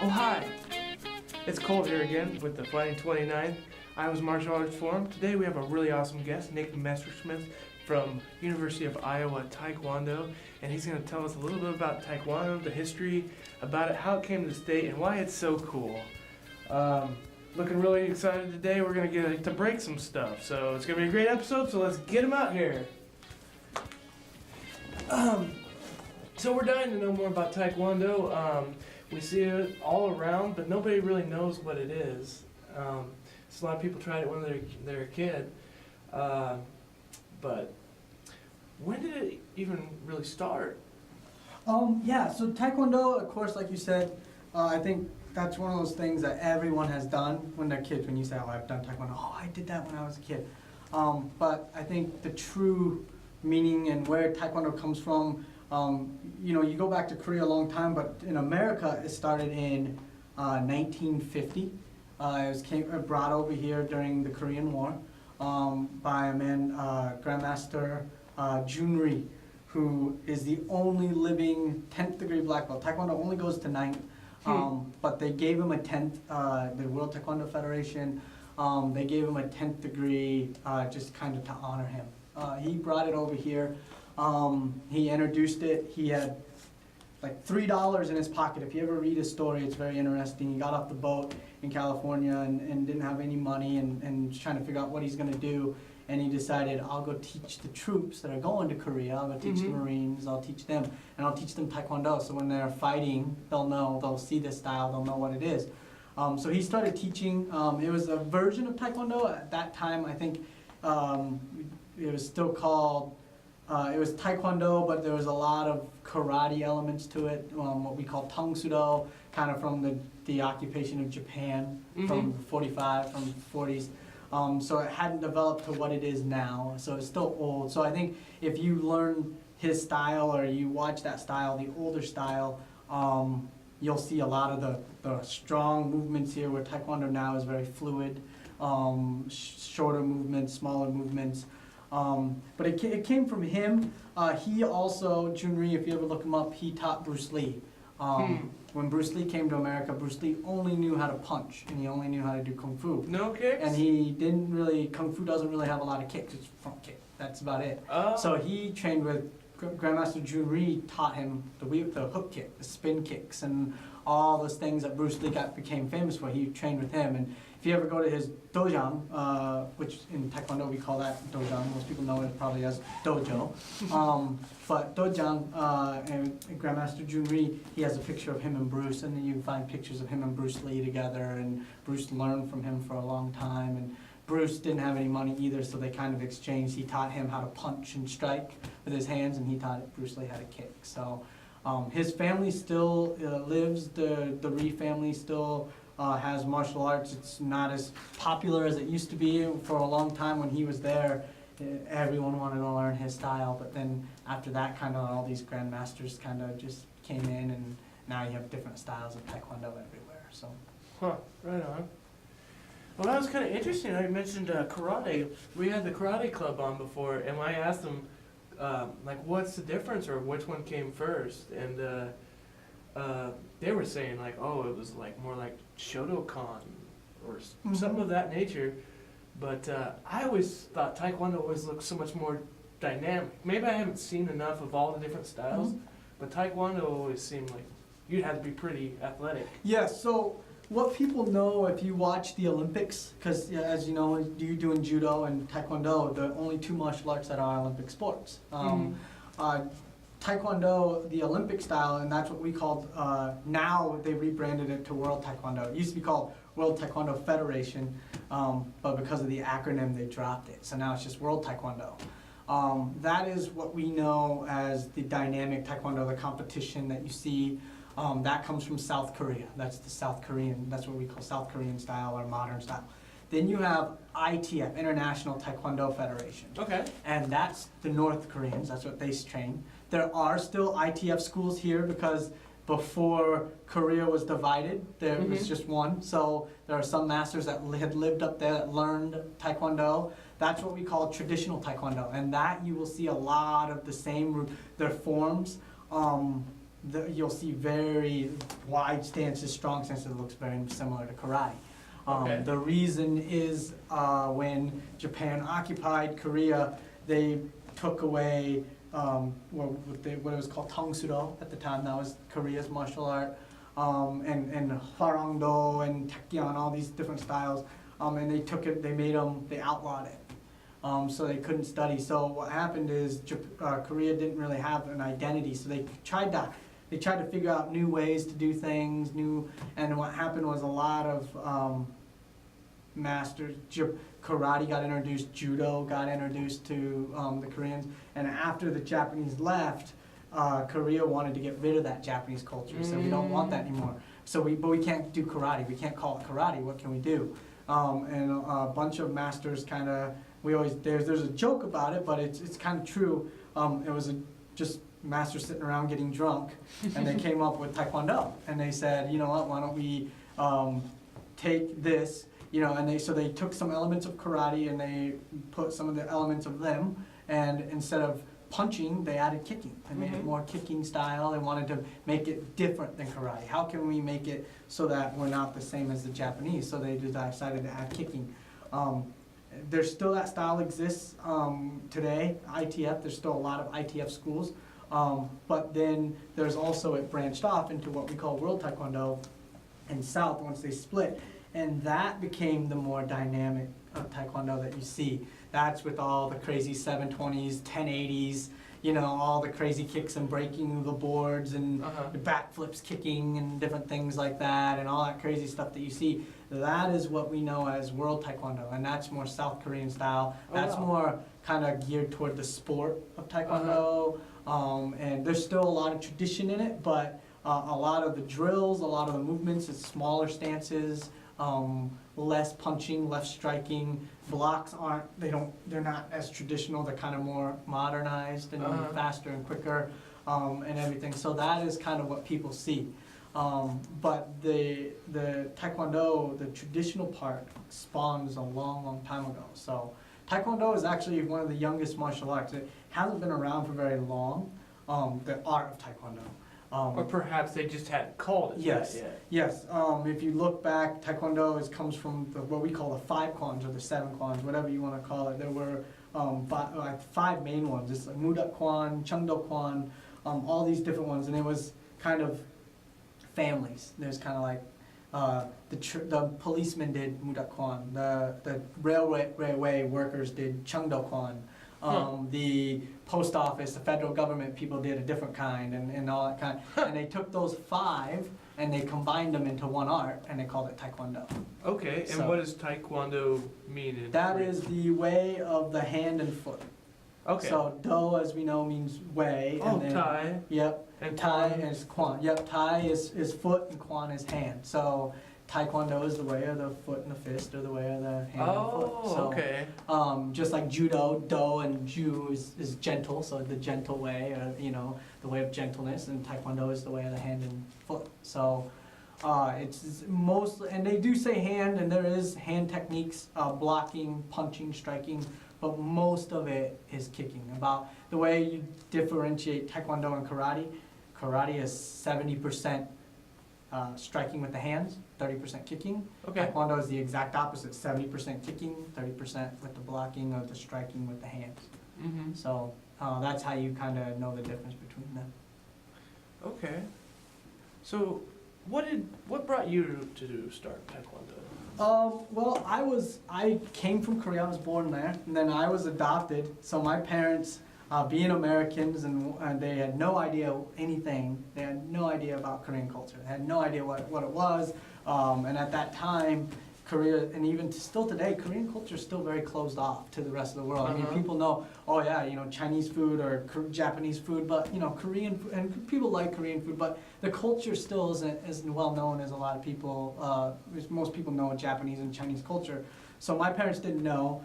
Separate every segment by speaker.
Speaker 1: Oh hi! It's Cole here again with the Fighting 29 Iowa's Martial Arts Forum. Today we have a really awesome guest, Nick Messerschmidt from University of Iowa Tae Kwon Do, and he's going to tell us a little bit about Taekwondo, the history about it, how it came to the state, and why it's so cool. Looking really excited today. We're going to get to break some stuff, so it's going to be a great episode, so let's get him out here. So we're dying to know more about Taekwondo. We see it all around, but nobody really knows what it is. So a lot of people tried it when they're a kid. But when did it even really start?
Speaker 2: Yeah, so Taekwondo, of course, like you said, I think that's one of those things that everyone has done when they're kids. When you say, oh, I've done Taekwondo, oh, I did that when I was a kid. But I think the true meaning and where Taekwondo comes from, you go back to Korea a long time, but in America, it started in 1950. It was brought over here during the Korean War by a man, Grandmaster Junri, who is the only living 10th degree black belt. Taekwondo only goes to 9th, but they gave him a 10th, the World Taekwondo Federation, they gave him a 10th degree just kind of to honor him. He brought it over here. He introduced it. He had like $3 in his pocket. If you ever read his story, it's very interesting. He got off the boat in California and didn't have any money and was trying to figure out what he's going to do. And he decided, I'll go teach the troops that are going to Korea. I'll go teach the Marines. I'll teach them. And I'll teach them Taekwondo. So when they're fighting, they'll know. They'll see this style. They'll know what it is. So he started teaching. It was a version of Taekwondo. At that time, I think it was still called... it was Taekwondo, but there was a lot of karate elements to it, what we call Tang Sudo, kind of from the occupation of Japan from 45, from the 40s. So it hadn't developed to what it is now, so it's still old. So I think if you learn his style or you watch that style, the older style, you'll see a lot of the strong movements here, where Taekwondo now is very fluid, shorter movements, smaller movements. But it came from him. He also, Junri, if you ever look him up, he taught Bruce Lee. When Bruce Lee came to America, Bruce Lee only knew how to punch, and he only knew how to do Kung Fu.
Speaker 1: No kicks?
Speaker 2: And he didn't really, Kung Fu doesn't really have a lot of kicks, it's front kick. That's about it.
Speaker 1: Oh.
Speaker 2: So he trained with, Grandmaster Junri taught him the hook kick, the spin kicks, and all those things that Bruce Lee became famous for. He trained with him. And if you ever go to his dojang, which in Taekwondo we call that dojang, most people know it probably as dojo. But dojang, and Grandmaster Junri, he has a picture of him and Bruce, and then you find pictures of him and Bruce Lee together, and Bruce learned from him for a long time. And Bruce didn't have any money either, so they kind of exchanged. He taught him how to punch and strike with his hands, and he taught Bruce Lee how to kick. So his family still lives, the Ree family still has martial arts. It's not as popular as it used to be. For a long time when he was there, everyone wanted to learn his style, but then after that, kind of all these grandmasters kind of just came in, and now you have different styles of Taekwondo everywhere. So.
Speaker 1: Huh, right on. Well, that was kind of interesting. I mentioned karate. We had the karate club on before, and I asked them, like, what's the difference, or which one came first? And they were saying, like, oh, it was like more like Shotokan or something of that nature. But I always thought Taekwondo always looked so much more dynamic. Maybe I haven't seen enough of all the different styles, but Taekwondo always seemed like you'd have to be pretty athletic.
Speaker 2: Yeah, so what people know if you watch the Olympics, because as you know, you doing judo and Taekwondo, the only two martial arts that are Olympic sports. Taekwondo, the Olympic style, and that's what we called, now they rebranded it to World Taekwondo. It used to be called World Taekwondo Federation, but because of the acronym they dropped it. So now it's just World Taekwondo. That is what we know as the dynamic Taekwondo, the competition that you see. That comes from South Korea. That's the South Korean, that's what we call South Korean style or modern style. Then you have ITF, International Taekwondo Federation.
Speaker 1: Okay.
Speaker 2: And that's the North Koreans, that's what they train. There are still ITF schools here because before Korea was divided, there was just one. So there are some masters that had lived up there that learned Taekwondo. That's what we call traditional Taekwondo. And that you will see a lot of the same, their forms. You'll see very wide stances, strong stances that looks very similar to karate.
Speaker 1: Okay.
Speaker 2: The reason is when Japan occupied Korea, they took away what was called Tangsudo at the time. That was Korea's martial art, and Hwarangdo and Taekyon, all these different styles. And they took it, they outlawed it. So they couldn't study. So what happened is Korea didn't really have an identity. So they tried to figure out new ways to do things, and what happened was a lot of masters, karate got introduced, judo got introduced to the Koreans, and after the Japanese left, Korea wanted to get rid of that Japanese culture, so we don't want that anymore. But we can't do karate, we can't call it karate, what can we do? And a bunch of masters kind of, there's a joke about it, but it's kind of true. It was just masters sitting around getting drunk, and they came up with Taekwondo, and they said, you know what, why don't we take this, and they took some elements of karate and they put some of the elements of them, and instead of punching, they added kicking. They made it more kicking style. They wanted to make it different than karate. How can we make it so that we're not the same as the Japanese? So they decided to add kicking. There's still that style exists today, ITF. There's still a lot of ITF schools. But then there's also, it branched off into what we call World Taekwondo in South once they split. And that became the more dynamic Taekwondo that you see. That's with all the crazy 720s, 1080s, all the crazy kicks and breaking the boards and the backflips kicking and different things like that and all that crazy stuff that you see. That is what we know as World Taekwondo, and that's more South Korean style. That's more kind of geared toward the sport of Taekwondo. And there's still a lot of tradition in it, but a lot of the drills, a lot of the movements, it's smaller stances, less punching, less striking. Blocks they're not as traditional, they're kind of more modernized and faster and quicker, and everything. So that is kind of what people see. But the Taekwondo, the traditional part, spawns a long, long time ago. So Taekwondo is actually one of the youngest martial arts. It hasn't been around for very long, the art of Taekwondo.
Speaker 1: Or perhaps they just hadn't called it that yet.
Speaker 2: Yes. If you look back, Taekwondo comes from what we call the 5 kwans or the 7 kwans, whatever you want to call it. There were 5 main ones. It's like Mudak Kwan, Chungdo Kwan, all these different ones, and it was kind of families. There's kind of like the policemen did Mudak Kwan, the railway workers did Chungdo Kwan. The post office, the federal government people did a different kind and all that kind. And they took those 5 and they combined them into one art and they called it Taekwondo.
Speaker 1: Okay, and what does Taekwondo mean in
Speaker 2: That
Speaker 1: Korean?
Speaker 2: is the way of the hand and foot.
Speaker 1: Okay.
Speaker 2: So Do, as we know, means way.
Speaker 1: Oh,
Speaker 2: and then,
Speaker 1: Tai.
Speaker 2: Yep.
Speaker 1: And
Speaker 2: Tai
Speaker 1: Kwan?
Speaker 2: is Kwan. Yep, Tai is foot and Kwan is hand. So Taekwondo is the way of the foot and the fist, or the way of the hand and foot. So,
Speaker 1: okay.
Speaker 2: just like Judo, Do and Ju is gentle, so the gentle way, or the way of gentleness, and Taekwondo is the way of the hand and foot. So it's mostly, and they do say hand, and there is hand techniques, blocking, punching, striking, but most of it is kicking. About the way you differentiate Taekwondo and karate, karate is 70% striking with the hands, 30% kicking.
Speaker 1: Okay.
Speaker 2: Taekwondo is the exact opposite, 70% kicking, 30% with the blocking or the striking with the hands.
Speaker 1: Mm-hmm.
Speaker 2: So that's how you kind of know the difference between them.
Speaker 1: Okay. So, what brought you to start Taekwondo?
Speaker 2: Well, I came from Korea. I was born there, and then I was adopted. So my parents, being Americans, and they had no idea anything. They had no idea about Korean culture. They had no idea what it was. And at that time, Korea, and even still today, Korean culture is still very closed off to the rest of the world. I mean,
Speaker 1: Uh-huh.
Speaker 2: people know, oh yeah, you know, Chinese food or Japanese food, but you know, Korean and people like Korean food, but the culture still isn't as well known as a lot of people. As most people know Japanese and Chinese culture. So my parents didn't know,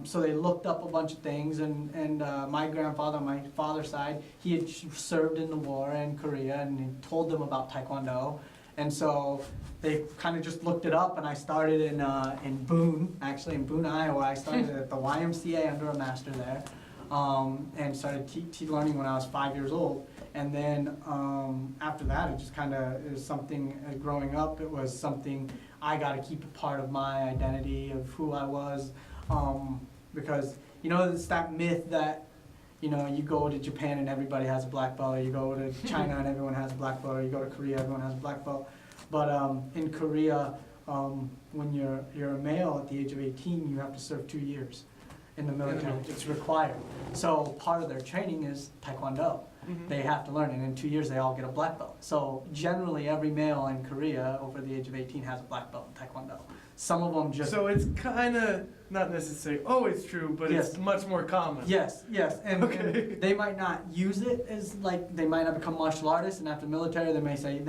Speaker 2: so they looked up a bunch of things, and my grandfather, on my father's side, he had served in the war in Korea, and he told them about Taekwondo. And so they kind of just looked it up, and I started in Boone, actually in Boone, Iowa. I started at the YMCA under a master there, and started learning when I was 5 years old. And then after that, it just kind of is something, growing up, it was something I got to keep a part of my identity of who I was, because, you know, it's that myth that, you know, you go to Japan and everybody has a black belt, or you go to China and everyone has a black belt, or you go to Korea, everyone has a black belt. But in Korea, when you're a male at the age of 18, you have to serve 2 years in the military. It's required. So part of their training is Taekwondo.
Speaker 1: Mm-hmm.
Speaker 2: They have to learn, and in 2 years they all get a black belt. So generally every male in Korea over the age of 18 has a black belt in Taekwondo. Some of them just...
Speaker 1: So it's kind of not necessarily always true, but
Speaker 2: Yes.
Speaker 1: it's much more common.
Speaker 2: Yes, and
Speaker 1: Okay.
Speaker 2: they might not use it as, like, they might not become martial artists, and after military they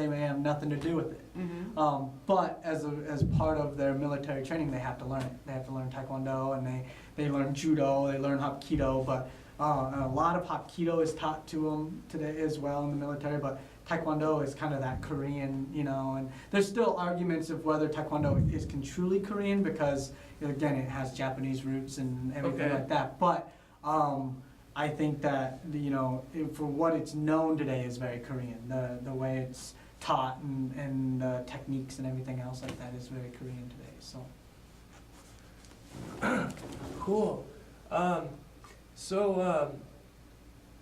Speaker 2: may have nothing to do with it.
Speaker 1: Mm-hmm.
Speaker 2: But as part of their military training, they have to learn it. They have to learn Taekwondo, and they learn Judo, they learn Hapkido, but a lot of Hapkido is taught to them today as well in the military, but Taekwondo is kind of that Korean, you know, and there's still arguments of whether Taekwondo is truly Korean, because, again, it has Japanese roots and everything
Speaker 1: Okay.
Speaker 2: like that. But I think that, you know, for what it's known today is very Korean. The way it's taught and the techniques and everything else like that is very Korean today. So.
Speaker 1: Cool.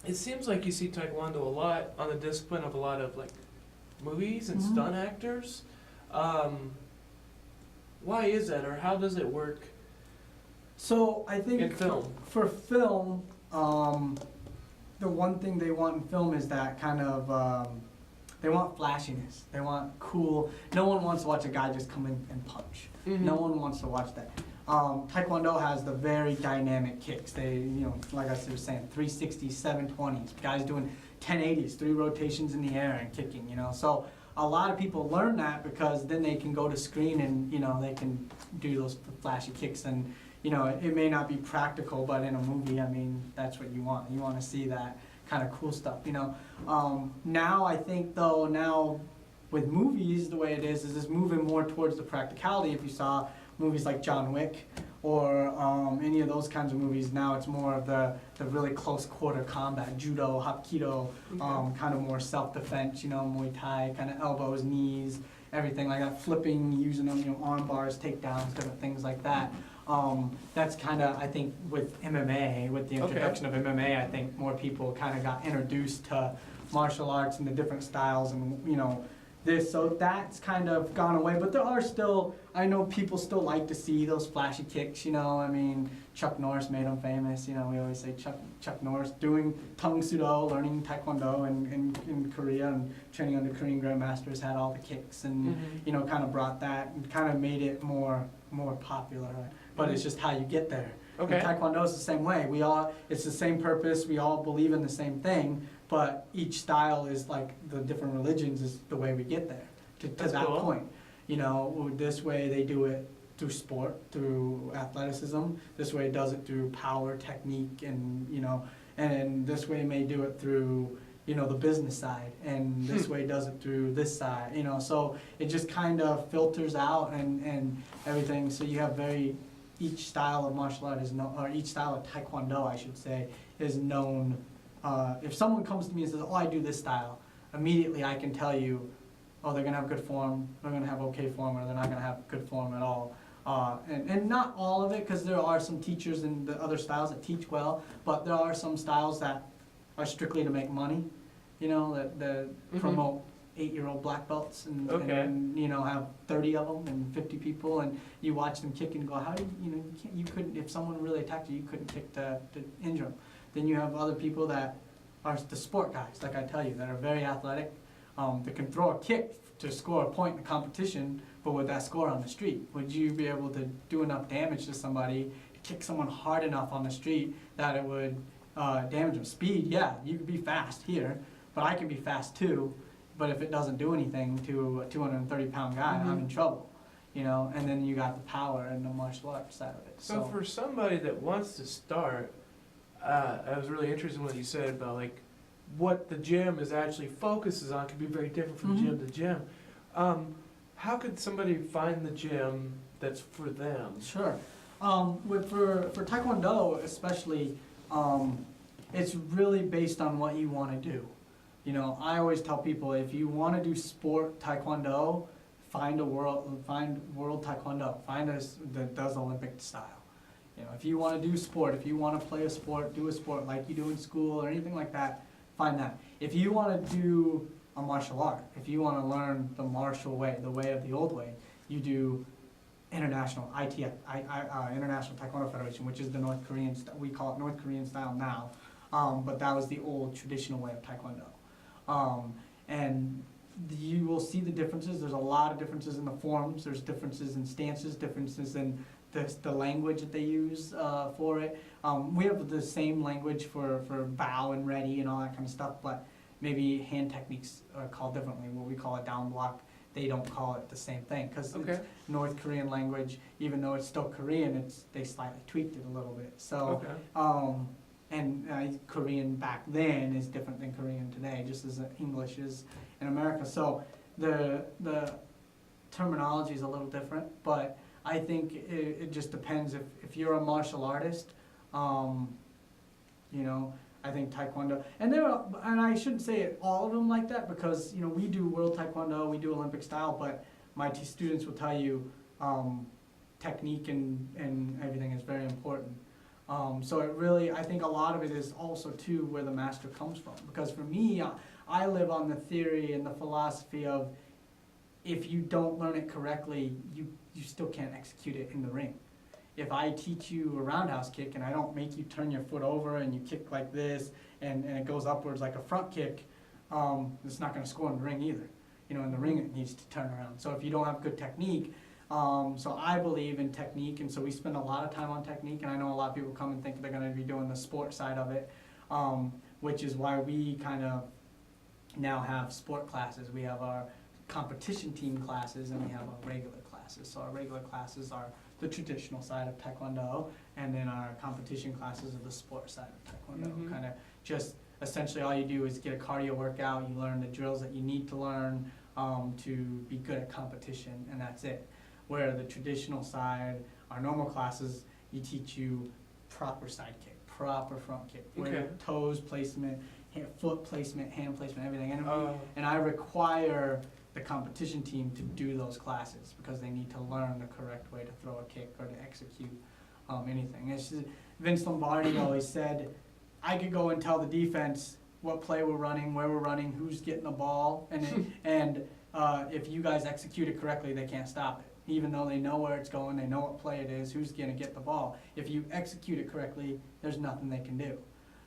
Speaker 1: It seems like you see Taekwondo a lot on the discipline of a lot of like movies and
Speaker 2: Mhm.
Speaker 1: stunt actors. Why is that, or how does it work
Speaker 2: So I think
Speaker 1: in film?
Speaker 2: for film, the one thing they want in film is that kind of, they want flashiness. They want cool. No one wants to watch a guy just come in and punch.
Speaker 1: Mm-hmm.
Speaker 2: No one wants to watch that. Taekwondo has the very dynamic kicks. They, you know, like I was saying, 360s, 720s. Guys doing 1080s, 3 rotations in the air and kicking, you know. So a lot of people learn that because then they can go to screen and, you know, they can do those flashy kicks. And, you know, it may not be practical, but in a movie, I mean, that's what you want. You want to see that kind of cool stuff, you know. Now I think, though, now with movies, the way it is it's moving more towards the practicality. If you saw movies like John Wick or any of those kinds of movies, now it's more of the really close quarter combat, judo, hapkido,
Speaker 1: Okay.
Speaker 2: kind of more self-defense, you know, Muay Thai, kind of elbows, knees, everything like that, flipping, using them, you know, arm bars, takedowns, different things like that. That's kind of, I think, with MMA, with the introduction of MMA, I think more people kind of got introduced to martial arts and the different styles and, you know, so that's kind of gone away, but there are still, I know people still like to see those flashy kicks, you know, I mean, Chuck Norris made them famous, you know, we always say Chuck Norris doing Tang Sudo, learning Taekwondo in Korea and training under Korean grandmasters, had all the kicks and,
Speaker 1: Mm-hmm.
Speaker 2: you know, kind of brought that and kind of made it more popular, but it's just how you get there.
Speaker 1: Okay.
Speaker 2: And Taekwondo is the same way, it's the same purpose, we all believe in the same thing, but each style is like the different religions is the way we get there to
Speaker 1: That's
Speaker 2: that
Speaker 1: cool.
Speaker 2: point. You know, this way they do it through sport, through athleticism. This way it does it through power, technique, and, you know, and this way may do it through, you know, the business side, and this way does it through this side, you know. So it just kind of filters out and everything. So you have each style of martial art is known, or each style of Taekwondo, I should say, is known. If someone comes to me and says, oh, I do this style, immediately I can tell you, oh, they're going to have good form, they're going to have okay form, or they're not going to have good form at all. And not all of it, because there are some teachers in the other styles that teach well, but there are some styles that are strictly to make money, that promote 8-year-old black belts and have 30 of them and 50 people, and you watch them kick and go, how do you couldn't, if someone really attacked you, you couldn't kick to injure them. Then you have other people that are the sport guys, like I tell you, that are very athletic, that can throw a kick to score a point in a competition, but with that score on the street, would you be able to do enough damage to somebody, to kick someone hard enough on the street that it would damage them? Speed, yeah, you could be fast here, but I can be fast too, but if it doesn't do anything to a 230-pound guy, I'm in trouble, and then you got the power and the martial arts side of it.
Speaker 1: So for somebody that wants to start, I was really interested in what you said about like what the gym is actually focuses on could be very different from gym to gym. How could somebody find the gym that's for them?
Speaker 2: Sure. For Tae Kwon Do especially, it's really based on what you want to do. I always tell people, if you want to do sport Tae Kwon Do, find World Tae Kwon Do. Find us that does Olympic style. If you want to do sport, if you want to play a sport, do a sport like you do in school or anything like that, find that. If you want to do a martial art, if you want to learn the martial way, the way of the old way, you do international ITF, International Taekwondo Federation, which is the North Korean, we call it North Korean style now, but that was the old traditional way of Taekwondo. And you will see the differences. There's a lot of differences in the forms. There's differences in stances, differences in the language that they use for it. We have the same language for bow and ready and all that kind of stuff, but maybe hand techniques are called differently. What we call a down block, they don't call it the same thing, because it's North Korean language. Even though it's still Korean, they slightly tweaked it a little bit. So, and Korean back then is different than Korean today, just as English is in America. So the terminology is a little different, but I think it just depends. If you're a martial artist, I think Taekwondo, and I shouldn't say all of them like that, because we do World Taekwondo, we do Olympic style, but my students will tell you technique and everything is very important. So it really, I think a lot of it is also too where the master comes from, because for me, I live on the theory and the philosophy of, if you don't learn it correctly, you still can't execute it in the ring. If I teach you a roundhouse kick and I don't make you turn your foot over and you kick like this and it goes upwards like a front kick, it's not going to score in the ring either. In the ring it needs to turn around. So if you don't have good technique, so I believe in technique, and so we spend a lot of time on technique, and I know a lot of people come and think they're going to be doing the sport side of it, which is why we kind of now have sport classes. We have our competition team classes and we have our regular classes. So our regular classes are the traditional side of Taekwondo, and then our competition classes are the sport side of Taekwondo. Kind of just essentially all you do is get a cardio workout, you learn the drills that you need to learn to be good at competition, and that's it. Where the traditional side, our normal classes, you teach you proper side kick, proper front kick, where toes placement, foot placement, hand placement, everything. And I require the competition team to do those classes, because they need to learn the correct way to throw a kick or to execute anything. It's just, Vince Lombardi always said, I could go and tell the defense what play we're running, where we're running, who's getting the ball, and if you guys execute it correctly, they can't stop it. Even though they know where it's going, they know what play it is, who's going to get the ball. If you execute it correctly, there's nothing they can do.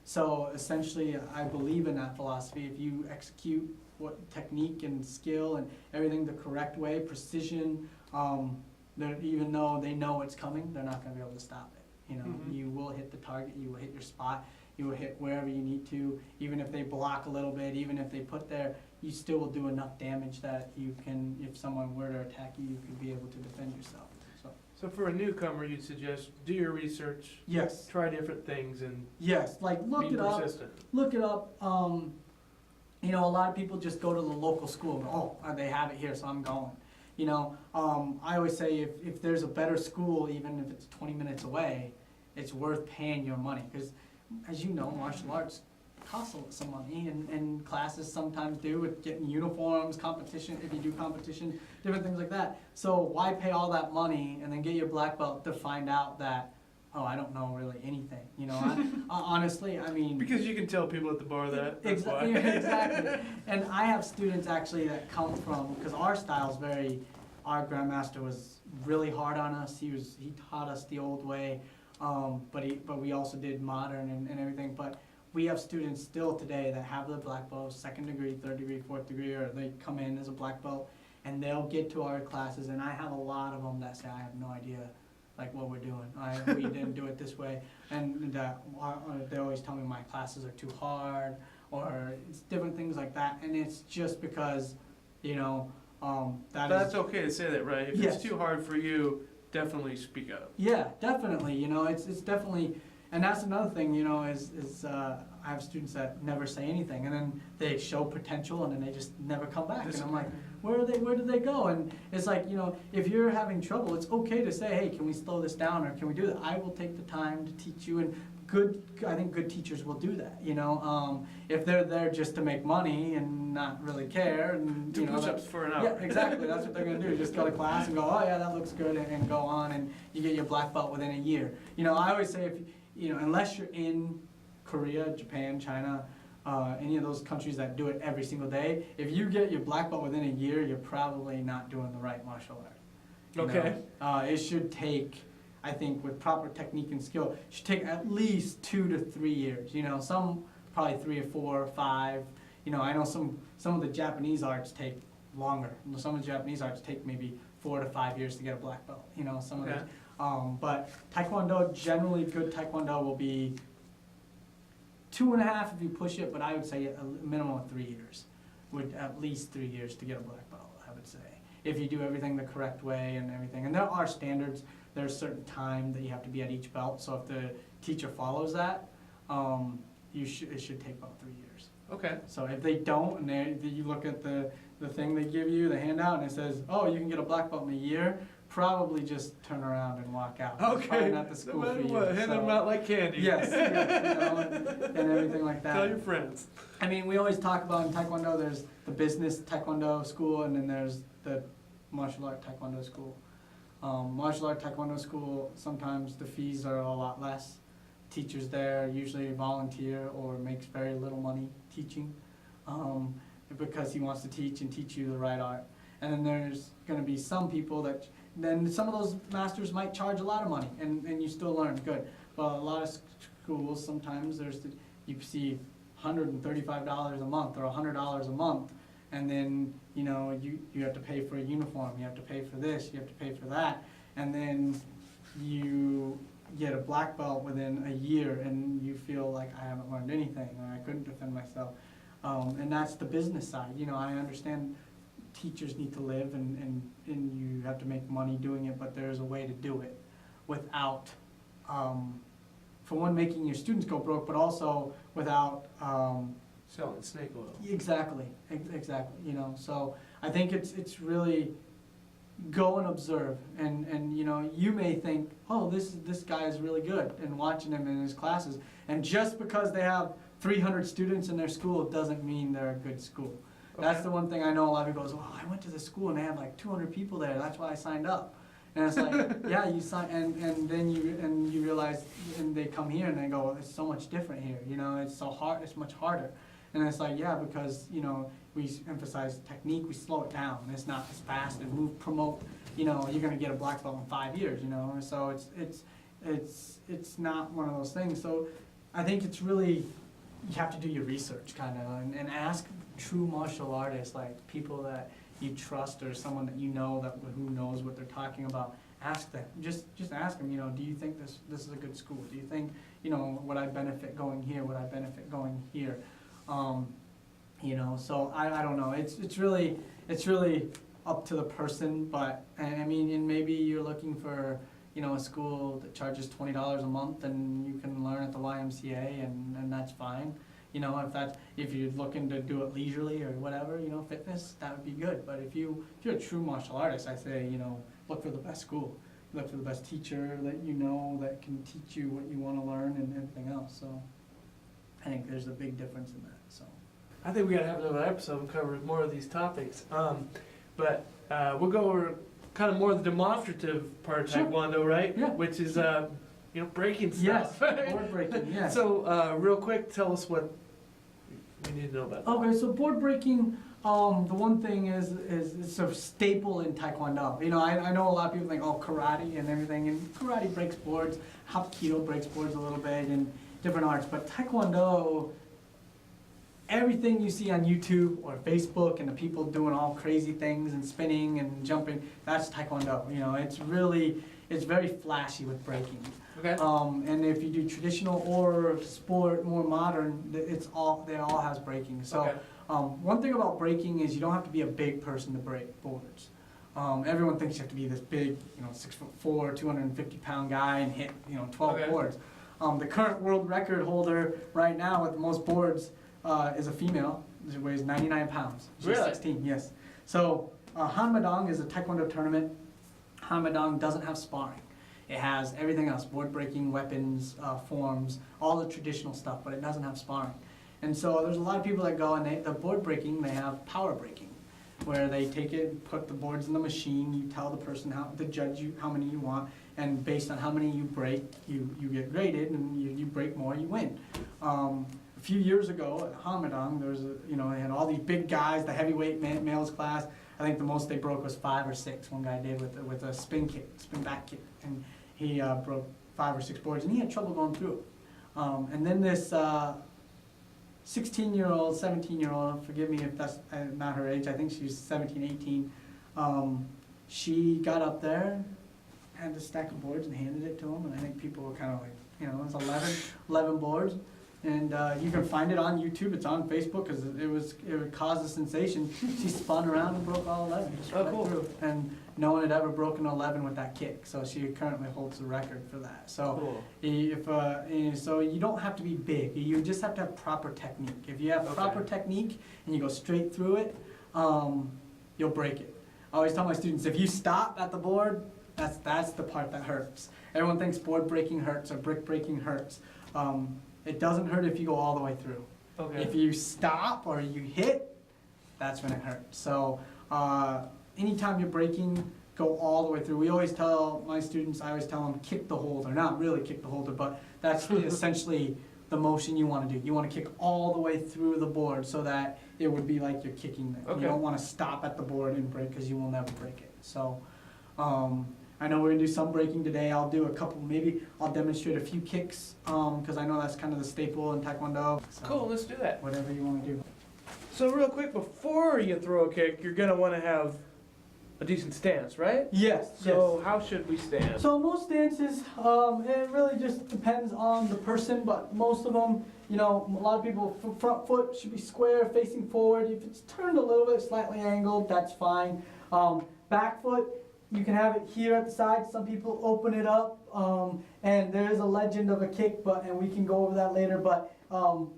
Speaker 2: So essentially, I believe in that philosophy. If you execute what technique and skill and everything the correct way, precision, even though they know it's coming, they're not going to be able to stop it. You will hit the target, you will hit your spot, you will hit wherever you need to. Even if they block a little bit, even if they put there, you still will do enough damage that you can, if someone were to attack you, you could be able to defend yourself.
Speaker 1: So for a newcomer, you'd suggest do your research.
Speaker 2: Yes.
Speaker 1: Try different things and
Speaker 2: look
Speaker 1: be
Speaker 2: it
Speaker 1: persistent.
Speaker 2: up. Look it up. A lot of people just go to the local school and, they have it here, so I'm going. I always say if there's a better school, even if it's 20 minutes away, it's worth paying your money, because as you know, martial arts costs some money, and classes sometimes do with getting uniforms, competition, if you do competition, different things like that. So why pay all that money and then get your black belt to find out that, oh, I don't know really anything, you know? Honestly, I mean.
Speaker 1: Because you can tell people at the bar that. That's why.
Speaker 2: Exactly. And I have students actually that come from, because our style's very, our grandmaster was really hard on us. He taught us the old way, but we also did modern and everything. But we have students still today that have the black belt, 2nd degree, 3rd degree, 4th degree, or they come in as a black belt, and they'll get to our classes, and I have a lot of them that say, I have no idea like what we're doing. We didn't do it this way, and they always tell me my classes are too hard, or it's different things like that, and it's just because, you know,
Speaker 1: that's okay to say that, right? If
Speaker 2: yes.
Speaker 1: it's too hard for you, definitely speak up.
Speaker 2: Yeah, definitely. You know, it's definitely, and that's another thing. You know, is I have students that never say anything, and then they show potential, and then they just never come back. And I'm like, where did they go? And it's like, you know, if you're having trouble, it's okay to say, hey, can we slow this down, or can we do that? I will take the time to teach you, and I think good teachers will do that. You know, if they're there just to make money and not really care, and
Speaker 1: do push-ups for an hour.
Speaker 2: Yeah, exactly. That's what they're gonna do. Just go to class and go, oh yeah, that looks good, and go on, and you get your black belt within a year. You know, I always say, if you know, unless you're in Korea, Japan, China, any of those countries that do it every single day, if you get your black belt within a year, you're probably not doing the right martial art.
Speaker 1: Okay.
Speaker 2: It should take, I think, with proper technique and skill, it should take at least 2 to 3 years. You know, some probably 3 or 4 or 5. You know, I know some of the Japanese arts take longer. Some of the Japanese arts take maybe 4 to 5 years to get a black belt. You know, some of the, but Taekwondo, generally good Taekwondo will be 2.5 if you push it, but I would say a minimum of 3 years. Would at least 3 years to get a black belt, I would say, if you do everything the correct way and everything. And there are standards. There's a certain time that you have to be at each belt. So if the teacher follows that, it should take about 3 years.
Speaker 1: Okay.
Speaker 2: So if they don't, and you look at the thing they give you, the handout, and it says, oh, you can get a black belt in a year, probably just turn around and walk out.
Speaker 1: Okay.
Speaker 2: Probably not the school for you.
Speaker 1: Hand them out like candy.
Speaker 2: Yes, you know, and everything like that.
Speaker 1: Tell your friends.
Speaker 2: I mean, we always talk about in Taekwondo, there's the business Taekwondo school, and then there's the martial art Taekwondo school. Martial art Taekwondo school, sometimes the fees are a lot less. Teachers there usually volunteer or makes very little money teaching, because he wants to teach and teach you the right art. And then there's going to be some people that, then some of those masters might charge a lot of money, and you still learn good. But a lot of schools, sometimes you see $135 a month or $100 a month, and then, you know, you have to pay for a uniform, you have to pay for this, you have to pay for that, and then you get a black belt within a year, and you feel like I haven't learned anything, or I couldn't defend myself. And that's the business side. You know, I understand teachers need to live, and you have to make money doing it, but there's a way to do it without, for one, making your students go broke, but also without
Speaker 1: selling snake oil.
Speaker 2: Exactly. You know, so I think it's really go and observe, and you know, you may think, oh, this guy is really good, and watching him in his classes, and just because they have 300 students in their school doesn't mean they're a good school. Okay. That's the one thing I know a lot of people goes, oh, I went to this school and they had like 200 people there, that's why I signed up. And it's like, yeah, you sign, and then you realize, and they come here and they go, it's so much different here, you know, it's so hard, it's much harder. And it's like, yeah, because, you know, we emphasize technique, we slow it down. It's not as fast and move, promote, you know, you're gonna get a black belt in 5 years, you know. So it's not one of those things. So I think it's really, you have to do your research kind of, and ask true martial artists, like people that you trust or someone that you know who knows what they're talking about. Ask them, just ask them, you know, do you think this is a good school? Do you think, you know, would I benefit going here? Would I benefit going here? You know, so I don't know. It's really up to the person, but and I mean, and maybe you're looking for, you know, a school that charges $20 a month and you can learn at the YMCA, and that's fine. You know, if you're looking to do it leisurely or whatever, you know, fitness, that would be good. But if you're a true martial artist, I say, you know, look for the best school. Look for the best teacher that you know that can teach you what you want to learn and everything else. So. I think there's a big difference in that. So
Speaker 1: I think we gotta have another episode and cover more of these topics. But we'll go over kind of more of the demonstrative part of
Speaker 2: Sure.
Speaker 1: Taekwondo, right?
Speaker 2: Yeah.
Speaker 1: Which is, breaking
Speaker 2: yes,
Speaker 1: stuff.
Speaker 2: board breaking. Yes.
Speaker 1: So, real quick, tell us what we need to know about that.
Speaker 2: Okay, so board breaking, the one thing is it's a staple in Taekwondo. You know, I know a lot of people think, oh, karate and everything, and karate breaks boards, Hapkido breaks boards a little bit, and different arts, but Taekwondo, everything you see on YouTube or Facebook and the people doing all crazy things and spinning and jumping, that's Taekwondo. You know, it's very flashy with breaking.
Speaker 1: Okay.
Speaker 2: And if you do traditional or sport, more modern, it all has breaking. So
Speaker 1: Okay.
Speaker 2: one thing about breaking is you don't have to be a big person to break boards. Everyone thinks you have to be this big, 6'4", 250-pound guy and hit, 12
Speaker 1: Okay.
Speaker 2: boards. The current world record holder right now with the most boards is a female. She weighs 99 pounds. She's
Speaker 1: Really?
Speaker 2: 16, yes. So Hanmadang is a Taekwondo tournament. Hanmadang doesn't have sparring. It has everything else, board breaking, weapons, forms, all the traditional stuff, but it doesn't have sparring. And so there's a lot of people that go and the board breaking, they have power breaking, where they take it and put the boards in the machine, you tell the person the judge how many you want, and based on how many you break, you get graded, and you break more, you win. A few years ago at Hanmadang, there was they had all these big guys, the heavyweight males class. I think the most they broke was 5 or 6. One guy did with a spin back kick, and he broke 5 or 6 boards, and he had trouble going through it. And then this 16-year-old, 17-year-old, forgive me if that's not her age, I think she was 17, 18, she got up there, had the stack of boards and handed it to him, and I think people were kind of like, it was 11 boards. And you can find it on YouTube. It's on Facebook because it caused a sensation. She spun around and broke all 11. Just right
Speaker 1: cool.
Speaker 2: through. And no one had ever broken 11 with that kick. So she currently holds the record for that. So
Speaker 1: Cool.
Speaker 2: so you don't have to be big. You just have to have proper technique. If you have proper technique and you go straight through it, you'll break it. I always tell my students, if you stop at the board, that's the part that hurts. Everyone thinks board breaking hurts or brick breaking hurts. It doesn't hurt if you go all the way through.
Speaker 1: Okay.
Speaker 2: If you stop or you hit, that's when it hurts. So anytime you're breaking, go all the way through. I always tell them kick the holder. Not really kick the holder, but that's essentially the motion you want to do. You want to kick all the way through the board so that it would be like you're kicking them.
Speaker 1: Okay.
Speaker 2: You don't want to stop at the board and break because you will never break it. So I know we're going to do some breaking today. I'll do a couple, maybe I'll demonstrate a few kicks because I know that's kind of the staple in Taekwondo. So
Speaker 1: Cool, let's do that.
Speaker 2: whatever you want to do.
Speaker 1: So real quick, before you throw a kick, you're gonna want to have a decent stance, right?
Speaker 2: Yes.
Speaker 1: So how should we stand?
Speaker 2: So most dances, it really just depends on the person, but most of them, a lot of people, front foot should be square, facing forward. If it's turned a little bit, slightly angled, that's fine. Back foot, you can have it here at the side. Some people open it up, and there is a legend of a kick, and we can go over that later, but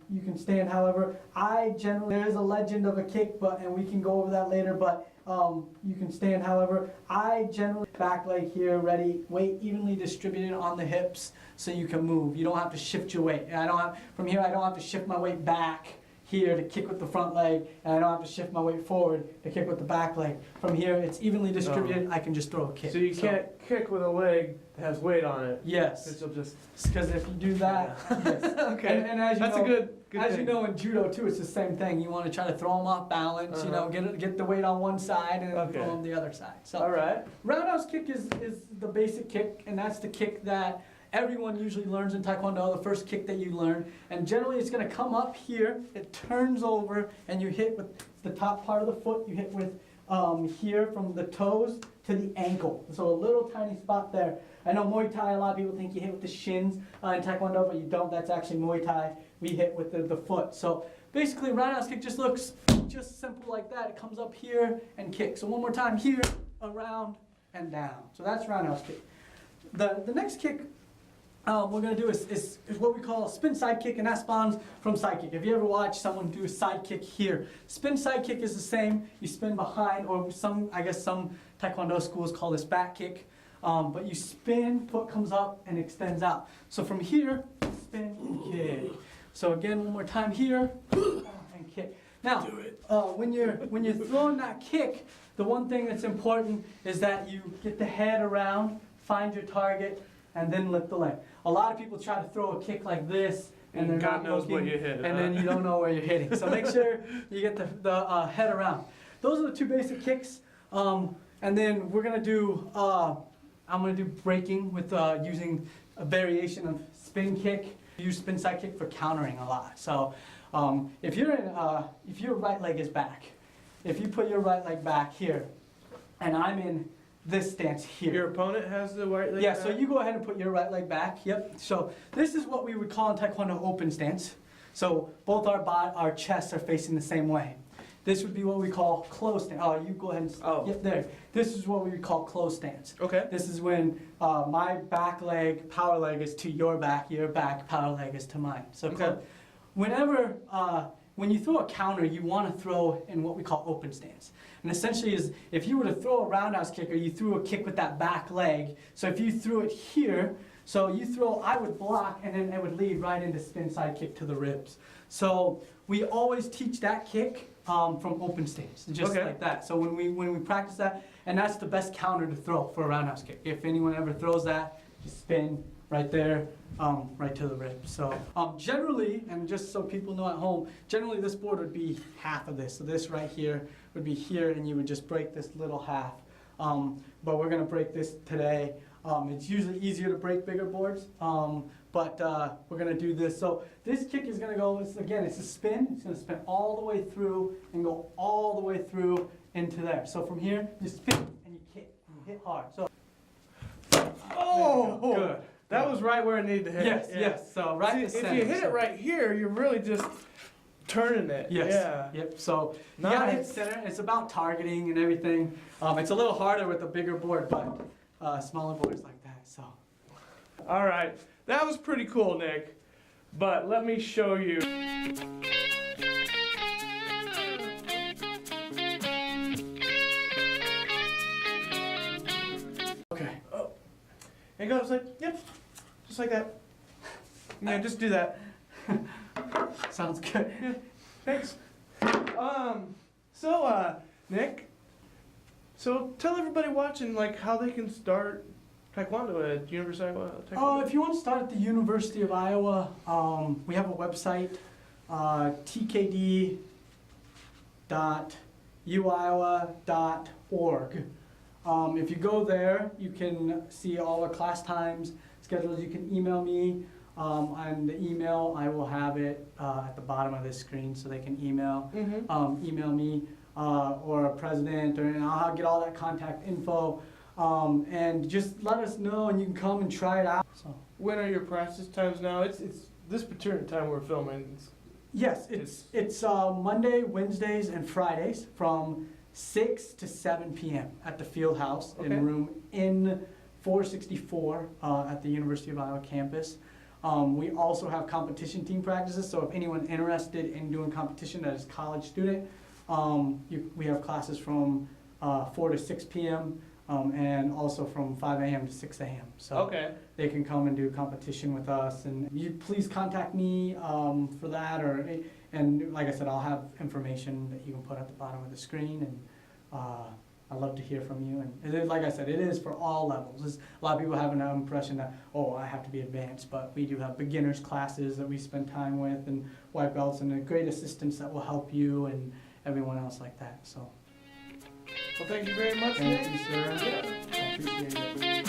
Speaker 2: you can stand however. There is a legend of a kick, and we can go over that later, but you can stand however. I generally back leg here, ready, weight evenly distributed on the hips so you can move. You don't have to shift your weight. From here I don't have to shift my weight back here to kick with the front leg, and I don't have to shift my weight forward to kick with the back leg. From here, it's evenly distributed. I can just throw a kick.
Speaker 1: So you can't kick with a leg that has weight on it.
Speaker 2: Yes.
Speaker 1: It'll just.
Speaker 2: Because if you do that, yes.
Speaker 1: Okay.
Speaker 2: And as you
Speaker 1: That's
Speaker 2: know,
Speaker 1: a good
Speaker 2: as
Speaker 1: thing.
Speaker 2: you know in judo too, it's the same thing. You want to try to throw them off balance. Get the weight on one side and throw them the other side. So
Speaker 1: all right.
Speaker 2: roundhouse kick is the basic kick, and that's the kick that everyone usually learns in Taekwondo, the first kick that you learn. And generally it's going to come up here, it turns over, and you hit with the top part of the foot. You hit with here from the toes to the ankle. So a little tiny spot there. I know Muay Thai, a lot of people think you hit with the shins in Taekwondo, but you don't. That's actually Muay Thai. We hit with the foot. So basically roundhouse kick just looks just simple like that. It comes up here and kicks. So one more time, here, around, and down. So that's roundhouse kick. The next kick we're going to do is what we call a spin side kick, and that spawns from side kick. If you ever watch someone do a side kick here, spin side kick is the same. You spin behind, or some Taekwondo schools call this back kick. But you spin, foot comes up and extends out. So from here, spin, kick. So again, one more time here, and kick. Now, when you're throwing that kick, the one thing that's important is that you get the head around, find your target, and then lift the leg. A lot of people try to throw a kick like this, and they're
Speaker 1: God
Speaker 2: not
Speaker 1: knows
Speaker 2: looking,
Speaker 1: what you hit,
Speaker 2: and then you don't know where you're hitting. So make sure you get the head around. Those are the two basic kicks, and then we're gonna do. I'm gonna do breaking with using a variation of spin kick. Use spin side kick for countering a lot. So if your right leg is back, if you put your right leg back here, and I'm in this stance here.
Speaker 1: Your opponent has the right leg
Speaker 2: Yeah,
Speaker 1: back?
Speaker 2: so you go ahead and put your right leg back. Yep. So this is what we would call in Taekwondo open stance. So both our chests are facing the same way. This would be what we call closed stance. Oh, you go ahead and yep, there. This is what we would call closed stance.
Speaker 1: Okay.
Speaker 2: This is when my back leg, power leg is to your back, power leg is to mine. So
Speaker 1: Okay.
Speaker 2: whenever, when you throw a counter, you want to throw in what we call open stance. And essentially is, if you were to throw a roundhouse kick or you threw a kick with that back leg, so if you threw it here, so you throw, I would block and then it would lead right into spin side kick to the ribs. So we always teach that kick from open stance, just like that. So when we practice that, and that's the best counter to throw for a roundhouse kick. If anyone ever throws that, just spin right there, right to the ribs. So generally, and just so people know at home, generally this board would be half of this. So this right here would be here, and you would just break this little half. But we're gonna break this today. It's usually easier to break bigger boards, but we're gonna do this. So this kick is gonna go, again, it's a spin. It's gonna spin all the way through and go all the way through into there. So from here, you spin and you kick, and you hit hard. So,
Speaker 1: oh,
Speaker 2: good.
Speaker 1: That was right where it needed to hit.
Speaker 2: Yes,
Speaker 1: Yeah.
Speaker 2: yes. So right
Speaker 1: See,
Speaker 2: to
Speaker 1: if
Speaker 2: center.
Speaker 1: you hit it right here, you're really just turning it.
Speaker 2: Yes.
Speaker 1: Yeah.
Speaker 2: Yep. So you gotta hit
Speaker 1: Nice.
Speaker 2: center. It's about targeting and everything. It's a little harder with a bigger board, but smaller boards like that. So.
Speaker 1: All right. That was pretty cool, Nick. But let me show you.
Speaker 2: Okay.
Speaker 1: Oh. And it goes like, yep, just like that. Yeah, just do that.
Speaker 2: Sounds good.
Speaker 1: Yeah, thanks. Nick, so tell everybody watching like how they can start Taekwondo at University of Iowa. Taekwondo.
Speaker 2: If you want to start at the University of Iowa, we have a website, tkd.uiowa.org. If you go there, you can see all our class times, schedules. You can email me. And the email, I will have it at the bottom of this screen, so they can email email me or a president, and I'll get all that contact info. And just let us know, and you can come and try it out. So.
Speaker 1: When are your practice times now? It's this particular time we're filming.
Speaker 2: Yes, it's Monday, Wednesdays, and Fridays from 6 to 7 p.m. at the field house in room in 464 at the University of Iowa campus. We also have competition team practices, so if anyone interested in doing competition that is a college student, we have classes from 4 to 6 p.m. And also from 5 a.m. to 6 a.m. So they can come and do competition with us, and you please contact me for that, and like I said, I'll have information that you can put at the bottom of the screen, and I'd love to hear from you. And it is, like I said, it is for all levels. A lot of people have an impression that, oh, I have to be advanced, but we do have beginners classes that we spend time with, and white belts, and a great assistants that will help you and everyone else like that. So.
Speaker 1: Well, thank you very much,
Speaker 2: Thank
Speaker 1: Nick.
Speaker 2: you, sir. I appreciate it.